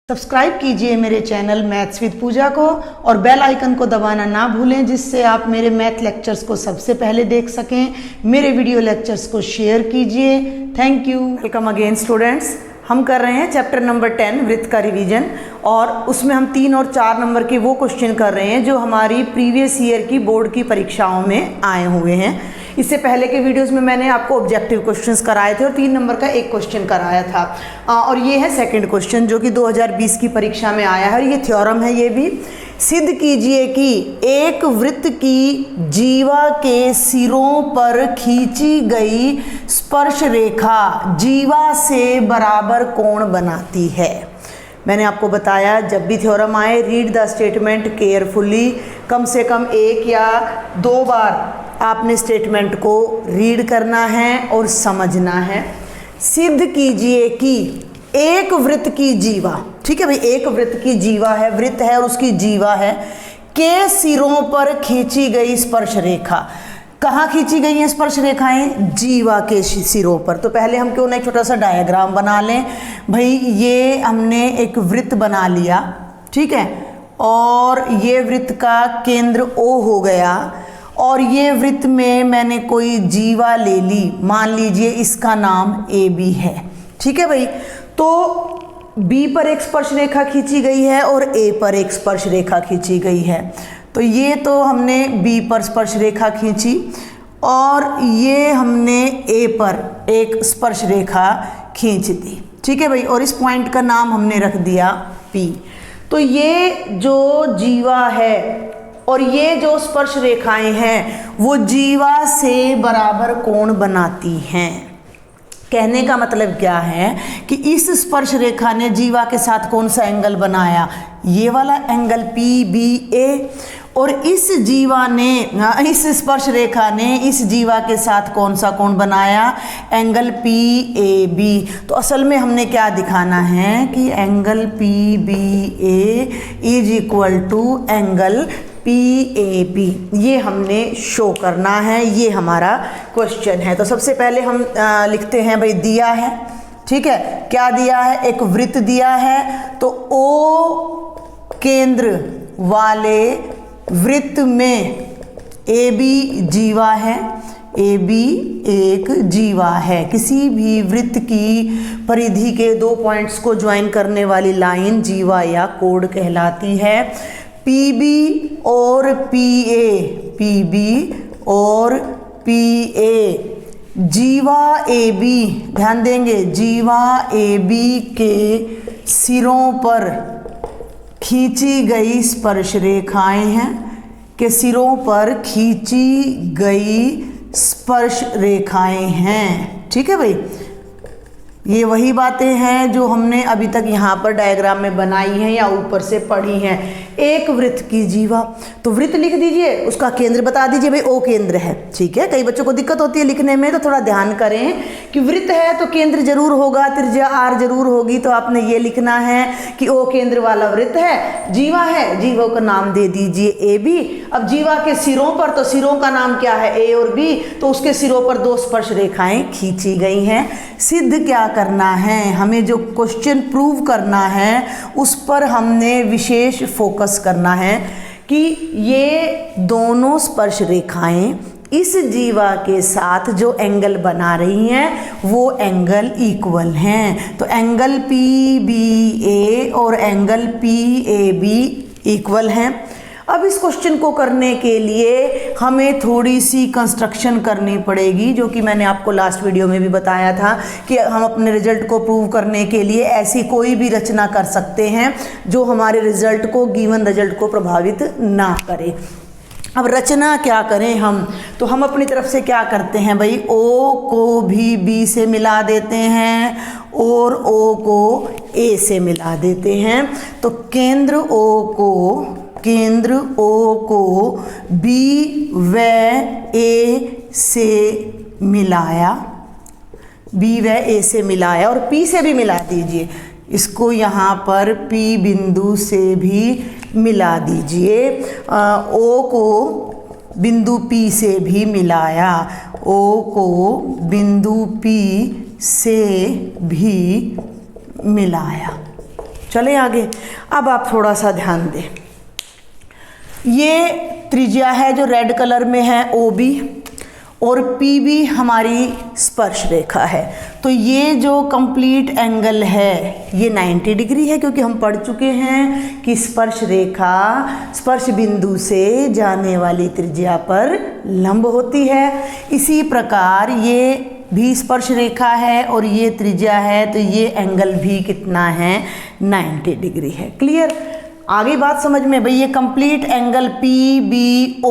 Subscribe कीजिए मेरे channel maths with पूजा को और बेल आइकन को दबाना ना भूलें, जिससे आप मेरे मैथ लेक्चर्स को सबसे पहले देख सकें। मेरे वीडियो लेक्चर्स को शेयर कीजिए। Thank you. Welcome again students. हम कर रहे हैं चैप्टर नंबर 10 वृत्त का रिवीजन, और उसमें हम 3 और 4 नंबर के वो क्वेश्चन कर रहे हैं जो हमारी प्रीवियस ईयर की बोर्ड की परीक्षाओं में आए हुए हैं। इससे पहले के वीडियोस में मैंने आपको ऑब्जेक्टिव क्वेश्चंस कराए थे और 3 नंबर का एक क्वेश्चन कराया था, और ये है सेकंड क्वेश्चन जो कि 2020 की परीक्षा में आया है। और ये थ्योरम है। ये भी सिद्ध कीजिए कि एक वृत्त की जीवा के सिरों पर खींची गई स्पर्श रेखा जीवा से बराबर कोण बनाती है। मैंने आपको बताया जब भी थ्योरम आए रीड द स्टेटमेंट केयरफुली। कम से कम 1 या 2 बार आपने स्टेटमेंट को रीड करना है और समझना है। सिद्ध कीजिए कि एक वृत्त की जीवा, ठीक है भाई, एक वृत्त की जीवा है, वृत्त है और उसकी जीवा है, के सिरों पर खींची गई स्पर्श रेखा। कहाँ खींची गई हैं स्पर्श रेखाएं? जीवा के सिरों पर। तो पहले हम क्यों ना एक छोटा सा डायग्राम बना लें। भाई ये हमने एक वृत्त बना लिया, ठीक है, और ये वृत्त का केंद्र O हो गया, और ये वृत्त में मैंने कोई जीवा ले ली, मान लीजिए इसका नाम AB है, ठीक है भाई। तो B पर एक स्पर्श रेखा खींची गई है और A पर एक स्पर्श रेखा खींची गई है। तो ये तो हमने B पर स्पर्श रेखा खींची और ये हमने A पर एक स्पर्श रेखा खींच दी, ठीक है भाई, और इस पॉइंट का नाम हमने रख दिया P। तो ये जो जीवा है और ये जो स्पर्श रेखाएं हैं वो जीवा से बराबर कोण बनाती हैं। कहने का मतलब क्या है कि इस स्पर्श रेखा ने जीवा के साथ कौन सा एंगल बनाया? ये वाला एंगल PBA। और इस जीवा ने, इस स्पर्श रेखा ने इस जीवा के साथ कौन सा कोण बनाया? Angle PAB। तो असल में हमने क्या दिखाना है कि angle PBA is equal to angle PAB, ये हमने शो करना है। ये हमारा क्वेश्चन है। तो सबसे पहले हम लिखते हैं भाई, दिया है, ठीक है, क्या दिया है? एक वृत्त दिया है। तो O केंद्र वाले वृत्त में AB जीवा है, AB एक जीवा है। किसी भी वृत्त की परिधि के 2 पॉइंट्स को ज्वाइन करने वाली लाइन जीवा या कोड कहलाती है। PB और PA, PB और PA, जीवा AB, ध्यान देंगे, जीवा AB के सिरों पर खींची गई स्पर्श रेखाएं हैं, के सिरों पर खींची गई स्पर्श रेखाएं हैं, ठीक है भाई। ये वही बातें हैं जो हमने अभी तक यहाँ पर डायग्राम में बनाई हैं या ऊपर से पढ़ी हैं। एक वृत्त की जीवा, तो वृत्त लिख दीजिए, उसका केंद्र बता दीजिए भाई O केंद्र है, ठीक है। कई बच्चों को दिक्कत होती है लिखने में, तो थोड़ा ध्यान करें कि वृत्त है तो केंद्र जरूर होगा, त्रिज्या R जरूर होगी। तो आपने ये लिखना है कि O केंद्र वाला वृत्त है, जीवा है, जीवा का नाम दे दीजिए AB। अब जीवा के सिरों पर, तो सिरों का नाम क्या है? A और B। तो उसके सिरों पर 2 स्पर्श रेखाएं खींची गई हैं। सिद्ध क्या करना है? हमें जो क्वेश्चन प्रूव करना है उस पर हमने विशेष फोकस करना है कि ये दोनों स्पर्श रेखाएं इस जीवा के साथ जो एंगल बना रही हैं वो एंगल इक्वल हैं। तो एंगल PBA और एंगल PAB इक्वल हैं। अब इस क्वेश्चन को करने के लिए हमें थोड़ी सी कंस्ट्रक्शन करनी पड़ेगी, जो कि मैंने आपको लास्ट वीडियो में भी बताया था कि हम अपने रिजल्ट को प्रूव करने के लिए ऐसी कोई भी रचना कर सकते हैं जो हमारे रिजल्ट को, गिवन रिजल्ट को प्रभावित ना करे। अब रचना क्या करें हम? तो हम अपनी तरफ से क्या करते हैं भाई, O को भी B से मिला देते हैं और O को A से मिला देते हैं। तो केंद्र O को B व A से मिलाया, B व A से मिलाया, और P से भी मिला दीजिए। इसको यहाँ पर P बिंदु से भी मिला दीजिए। O को बिंदु P से भी मिलाया, O को बिंदु P से भी मिलाया। चले आगे। अब आप थोड़ा सा ध्यान दें, ये त्रिज्या है जो रेड कलर में है OB, और PB हमारी स्पर्श रेखा है। तो ये जो कंप्लीट एंगल है ये 90 डिग्री है, क्योंकि हम पढ़ चुके हैं कि स्पर्श रेखा स्पर्श बिंदु से जाने वाली त्रिज्या पर लंब होती है। इसी प्रकार ये भी स्पर्श रेखा है और ये त्रिज्या है, तो ये एंगल भी कितना है, 90 डिग्री है। क्लियर? आगे बात समझ में भाई, ये कंप्लीट एंगल PBO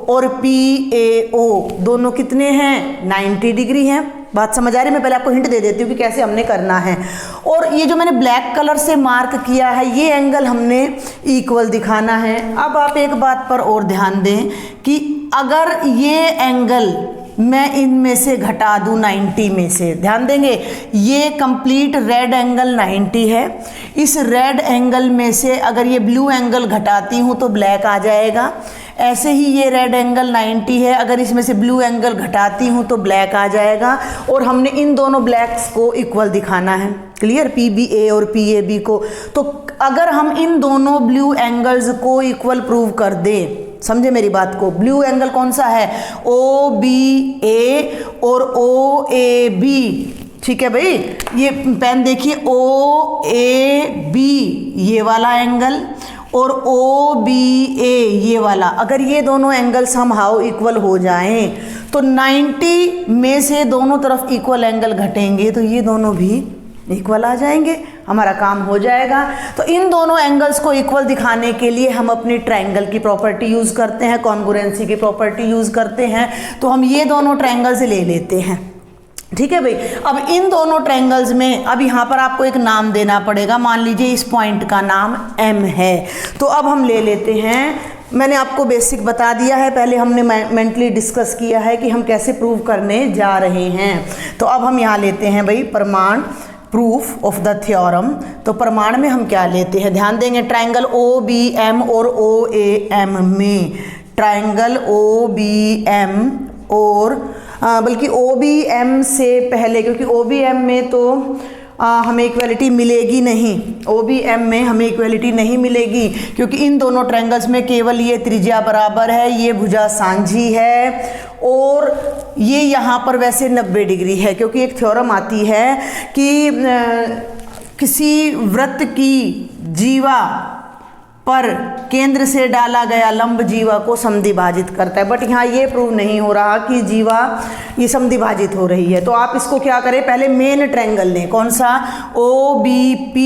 और PAO दोनों कितने हैं, 90 डिग्री हैं। बात समझ आ रही है? मैं पहले आपको हिंट दे देती हूँ कि कैसे हमने करना है। और ये जो मैंने ब्लैक कलर से मार्क किया है, ये एंगल हमने इक्वल दिखाना है। अब आप एक बात पर और ध्यान दें कि अगर ये एंगल मैं इनमें से घटा दूं 90 में से, ध्यान देंगे, ये कंप्लीट रेड एंगल 90 है। इस रेड एंगल में से अगर ये ब्लू एंगल घटाती हूं तो ब्लैक आ जाएगा। ऐसे ही ये रेड एंगल 90 है, अगर इसमें से ब्लू एंगल घटाती हूं तो ब्लैक आ जाएगा। और हमने इन दोनों ब्लैक्स को इक्वल दिखाना है। क्लियर? PBA और PAB को। तो अगर हम इन दोनों ब्लू एंगल्स को इक्वल प्रूव कर दें, समझे मेरी बात को, ब्लू एंगल कौन सा है, OBA और OAB, ठीक है भाई। ये पेन देखिए, OAB ये वाला एंगल और OBA ये वाला, अगर ये दोनों एंगल्स हम हाउ इक्वल हो जाएं तो 90 में से दोनों तरफ इक्वल एंगल घटेंगे तो ये दोनों भी इक्वल आ जाएंगे, हमारा काम हो जाएगा। तो इन दोनों एंगल्स को इक्वल दिखाने के लिए हम अपनी ट्रायंगल की प्रॉपर्टी यूज़ करते हैं, कॉन्ग्रुएंसी की प्रॉपर्टी यूज़ करते हैं। तो हम ये दोनों ट्रायंगल्स ले लेते हैं, ठीक है भाई। अब इन दोनों ट्रायंगल्स में अब यहाँ पर आपको एक नाम देना पड़ेगा। मान लीजिए इस पॉइंट का नाम M है। तो अब हम ले लेते हैं, मैंने आपको बेसिक बता दिया है, पहले हमने मेंटली डिस्कस किया है कि हम कैसे प्रूव करने जा रहे हैं। तो अब हम यहाँ लेते हैं भाई प्रमाण, प्रूफ ऑफ द थ्योरम। तो प्रमाण में हम क्या लेते हैं, ध्यान देंगे, ट्रायंगल OBM और OAM में, ट्रायंगल OBM और बल्कि OBM से पहले, क्योंकि OBM में तो हमें इक्वलिटी मिलेगी नहीं, OBM में हमें इक्वलिटी नहीं मिलेगी, क्योंकि इन दोनों ट्रायंगल्स में केवल ये त्रिज्या बराबर है, ये भुजा सांझी है और ये यहाँ पर वैसे 90 डिग्री है। क्योंकि एक थ्योरम आती है कि किसी वृत्त की जीवा पर केंद्र से डाला गया लंब जीवा को समद्विभाजित करता है, बट यहाँ ये प्रूव नहीं हो रहा कि जीवा ये समद्विभाजित हो रही है। तो आप इसको क्या करें, पहले मेन ट्रायंगल लें, कौन सा, OBP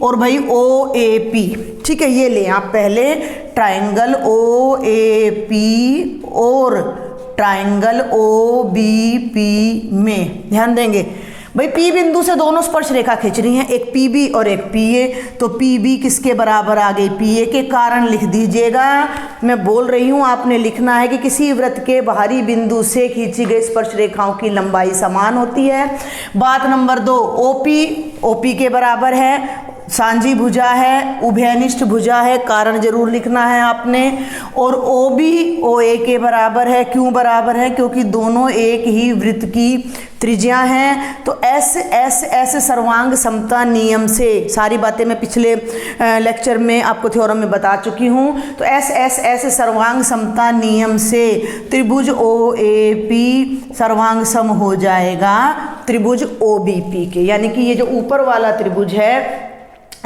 और भाई OAP, ठीक है, ये लें आप पहले ट्रायंगल OAP और ट्रायंगल OBP में। ध्यान देंगे भाई, P बिंदु से दोनों स्पर्श रेखा खींच रही हैं, एक PB और एक PA। तो PB किसके बराबर आ गई, PA के। कारण लिख दीजिएगा, मैं बोल रही हूँ, आपने लिखना है कि किसी वृत्त के बाहरी बिंदु से खींची गई स्पर्श रेखाओं की लंबाई समान होती है। बात नंबर 2, OP के बराबर है, सांझी भुजा है, उभयनिष्ठ भुजा है, कारण जरूर लिखना है आपने। और OB OA के बराबर है। क्यों बराबर है, क्योंकि दोनों एक ही वृत्त की त्रिज्या हैं। तो S सर्वांग समता नियम से, सारी बातें मैं पिछले लेक्चर में आपको थ्योरम में बता चुकी हूँ। तो S सर्वांग समता नियम से त्रिभुज OAP सर्वांग सम हो जाएगा त्रिभुज OBP के, यानी कि ये जो ऊपर वाला त्रिभुज है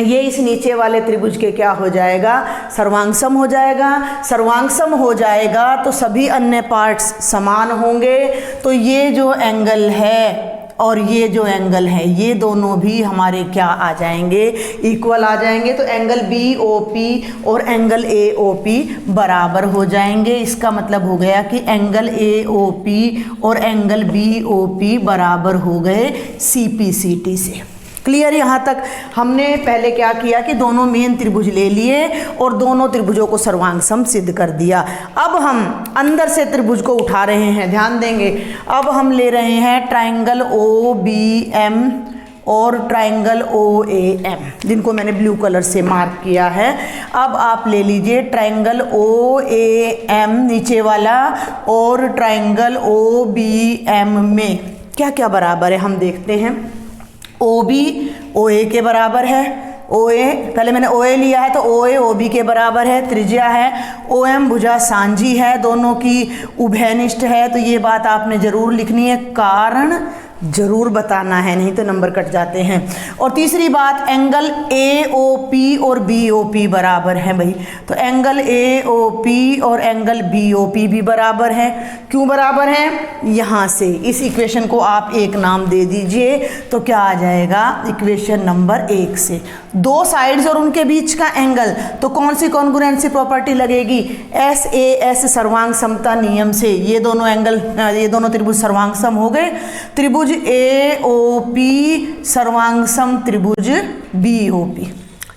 ये इस नीचे वाले त्रिभुज के क्या हो जाएगा, सर्वांगसम हो जाएगा। सर्वांगसम हो जाएगा तो सभी अन्य पार्ट्स समान होंगे। तो ये जो एंगल है और ये जो एंगल है ये दोनों भी हमारे क्या आ जाएंगे, इक्वल आ जाएंगे। तो एंगल BOP और एंगल AOP बराबर हो जाएंगे। इसका मतलब हो गया कि एंगल AOP और एंगल BOP बराबर हो गए CPCT से। क्लियर? यहाँ तक हमने पहले क्या किया कि दोनों मेन त्रिभुज ले लिए और दोनों त्रिभुजों को सर्वांगसम सिद्ध कर दिया। अब हम अंदर से त्रिभुज को उठा रहे हैं, ध्यान देंगे। अब हम ले रहे हैं ट्रायंगल OBM और ट्रायंगल OAM, जिनको मैंने ब्लू कलर से मार्क किया है। अब आप ले लीजिए ट्रायंगल OAM नीचे वाला और ट्रायंगल OBM में क्या क्या बराबर है हम देखते हैं। OB OA के बराबर है, OA, पहले मैंने OA लिया है तो OA OB के बराबर है, त्रिज्या है, OM भुजा सांझी है, दोनों की उभयनिष्ठ है। तो ये बात आपने जरूर लिखनी है, कारण जरूर बताना है, नहीं तो नंबर कट जाते हैं। और तीसरी बात, एंगल AOP और BOP बराबर है भाई, तो एंगल AOP और एंगल BOP भी बराबर है। क्यों बराबर है? यहाँ से इस इक्वेशन को आप एक नाम दे दीजिए, तो क्या आ जाएगा इक्वेशन नंबर 1 से, दो साइड्स और उनके बीच का एंगल, तो कौन सी कॉन्ग्रुएंसी प्रॉपर्टी लगेगी? SAS सर्वांग समता नियम से ये दोनों एंगल, ये दोनों त्रिभुज सर्वांग सम हो गए। त्रिभुज AOP सर्वांग सम त्रिभुज BOP।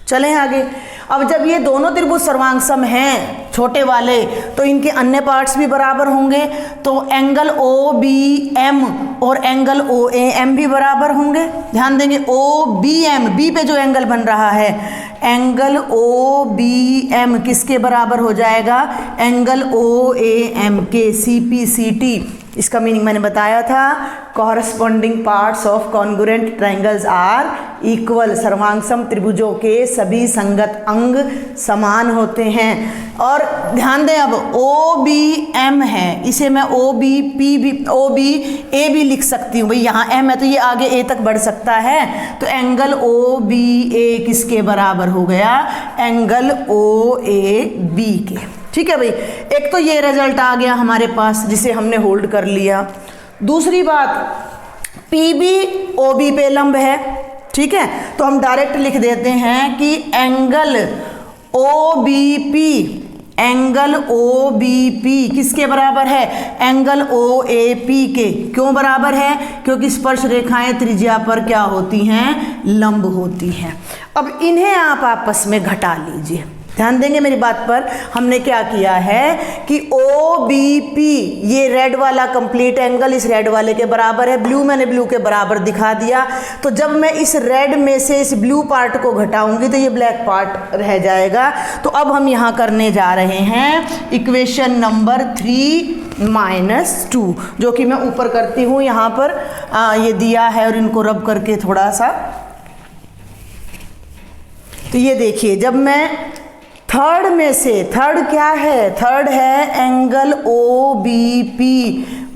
चलें आगे। अब जब ये दोनों त्रिभुज सर्वांग सम हैं छोटे वाले, तो इनके अन्य पार्ट्स भी बराबर होंगे, तो एंगल OBM और एंगल OAM भी बराबर होंगे। ध्यान देंगे, OBM, बी पे जो एंगल बन रहा है, एंगल OBM किसके बराबर हो जाएगा? एंगल OAM के, CPCT। इसका मीनिंग मैंने बताया था, corresponding parts of congruent triangles are equal. सर्वांगसम त्रिभुजों के सभी संगत अंग समान होते हैं। और ध्यान दें, अब OBM है, इसे मैं OBA भी लिख सकती हूँ भाई, यहाँ M है तो ये आगे A तक बढ़ सकता है, तो एंगल OBA किसके बराबर हो गया? एंगल OAB के। ठीक है भाई, एक तो ये रिजल्ट आ गया हमारे पास जिसे हमने होल्ड कर लिया। दूसरी बात, PB OB पे लंब है, ठीक है, तो हम डायरेक्ट लिख देते हैं कि एंगल OBP किसके बराबर है? एंगल OAP के। क्यों बराबर है? क्योंकि स्पर्श रेखाएं त्रिज्या पर क्या होती हैं? लंब होती हैं। अब इन्हें आप आपस में घटा लीजिए। ध्यान देंगे मेरी बात पर, हमने क्या किया है कि OBP, ये रेड वाला कंप्लीट एंगल इस रेड वाले के बराबर है, ब्लू मैंने ब्लू के बराबर दिखा दिया। तो जब मैं इस रेड में से इस ब्लू पार्ट को घटाऊंगी तो ये ब्लैक पार्ट रह जाएगा। तो अब हम यहाँ करने जा रहे हैं इक्वेशन नंबर 3-2, जो कि मैं ऊपर करती हूँ। यहाँ पर ये दिया है और इनको रब करके थोड़ा सा, तो ये देखिए, जब मैं थर्ड में से, थर्ड क्या है? थर्ड है angle OBP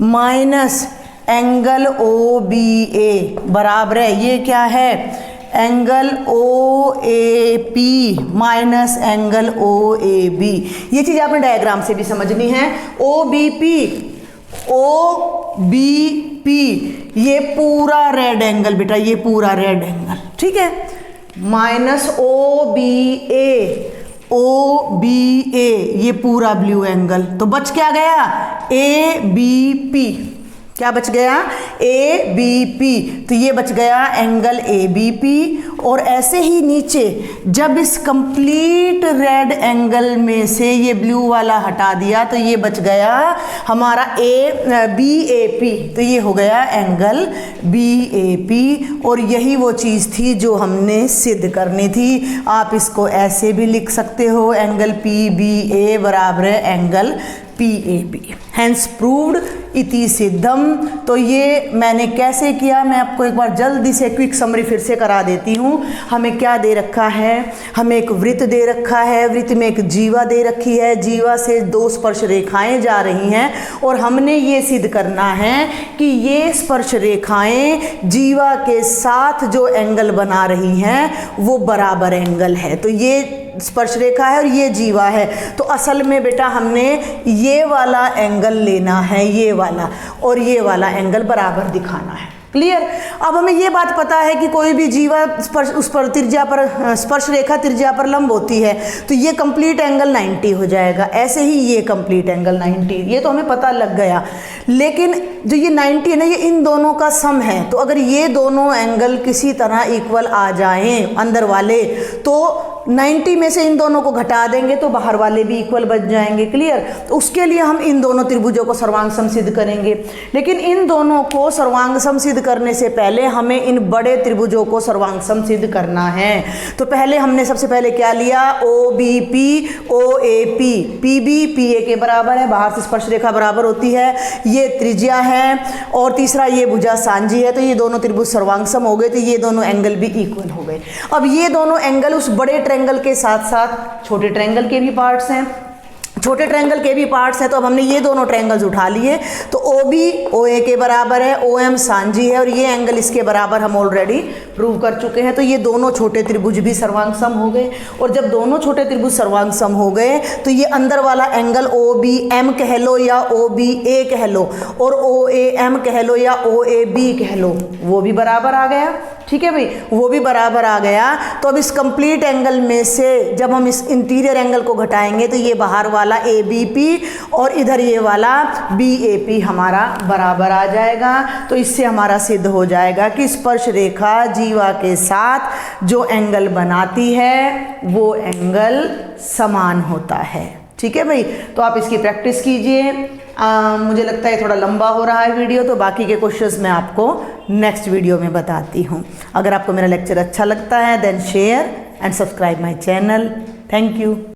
minus angle OBA बराबर है, ये क्या है? Angle OAP minus angle OAB। ये चीज़ आपने डायग्राम से भी समझनी है। OBP ये पूरा रेड एंगल बेटा, ये पूरा रेड एंगल, ठीक है, माइनस OBA ये पूरा ब्लू एंगल। तो बच क्या गया? ABP। क्या बच गया? ABP। तो ये बच गया एंगल ABP। और ऐसे ही नीचे जब इस कंप्लीट रेड एंगल में से ये ब्लू वाला हटा दिया तो ये बच गया हमारा BAP। तो ये हो गया एंगल BAP। और यही वो चीज़ थी जो हमने सिद्ध करनी थी। आप इसको ऐसे भी लिख सकते हो, एंगल PBA बराबर है एंगल PAB। हैंस प्रूव्ड इति सिद्धम। तो ये मैंने कैसे किया, मैं आपको एक बार जल्दी से क्विक समरी फिर से करा देती हूँ। हमें क्या दे रखा है? हमें एक वृत्त दे रखा है, वृत्त में एक जीवा दे रखी है, जीवा से दो स्पर्श रेखाएं जा रही हैं और हमने ये सिद्ध करना है कि ये स्पर्श रेखाएं जीवा के साथ जो एंगल बना रही हैं वो बराबर एंगल है। तो ये स्पर्श रेखा है और ये जीवा है, तो असल में बेटा हमने ये वाला एंगल लेना है, ये वाला, और ये वाला एंगल बराबर दिखाना है। क्लियर? अब हमें ये बात पता है कि कोई भी जीवा स्पर्श उस पर त्रिज्या पर, स्पर्श रेखा त्रिज्या पर लंब होती है, तो ये कंप्लीट एंगल 90 हो जाएगा। ऐसे ही ये कंप्लीट एंगल 90, ये तो हमें पता लग गया। लेकिन जो ये 90 है ना, ये इन दोनों का सम है। तो अगर ये दोनों एंगल किसी तरह इक्वल आ जाएं अंदर वाले, तो 90 में से इन दोनों को घटा देंगे तो बाहर वाले भी इक्वल बच जाएंगे। क्लियर? तो उसके लिए हम इन दोनों त्रिभुजों को सर्वांग सम सिद्ध करेंगे, लेकिन इन दोनों को सर्वांग सम सिद्ध करने से पहले हमें इन बड़े त्रिभुजों को सर्वांग सम सिद्ध करना है। तो पहले हमने सबसे पहले क्या लिया, OBP OAP, PB PA के बराबर है, बाहर से स्पर्श रेखा बराबर होती है, ये त्रिज्या है, और तीसरा ये भुजा सांझी है, तो ये दोनों त्रिभुज सर्वांग सम हो गए, तो ये दोनों एंगल भी इक्वल हो गए। अब ये दोनों एंगल उस बड़े ट्रायंगल के साथ साथ छोटे ट्रायंगल के भी पार्ट्स हैं, छोटे ट्रायंगल के भी पार्ट्स हैं, तो अब हमने ये दोनों ट्रायंगल्स उठा लिए, तो OB OA के बराबर है, OM सांझी है, और ये एंगल इसके बराबर हम ऑलरेडी प्रूव कर चुके हैं, तो ये दोनों छोटे त्रिभुज भी सर्वांग सम हो गए। और जब दोनों छोटे त्रिभुज सर्वांग सम हो गए तो ये अंदर वाला एंगल OBM कह लो या OBA कह लो, और OAM कह लो या OAB कह लो, वो भी बराबर आ गया। ठीक है भाई, वो भी बराबर आ गया। तो अब इस कंप्लीट एंगल में से जब हम इस इंटीरियर एंगल को घटाएंगे तो ये बाहर वाला ABP और इधर ये वाला BAP हमारा बराबर आ जाएगा। तो इससे हमारा सिद्ध हो जाएगा कि स्पर्श रेखा जीवा के साथ जो एंगल बनाती है वो एंगल समान होता है। ठीक है भाई, तो आप इसकी प्रैक्टिस कीजिए। मुझे लगता है थोड़ा लंबा हो रहा है वीडियो, तो बाकी के क्वेश्चंस मैं आपको नेक्स्ट वीडियो में बताती हूँ। अगर आपको मेरा लेक्चर अच्छा लगता है then share and subscribe my channel. Thank you.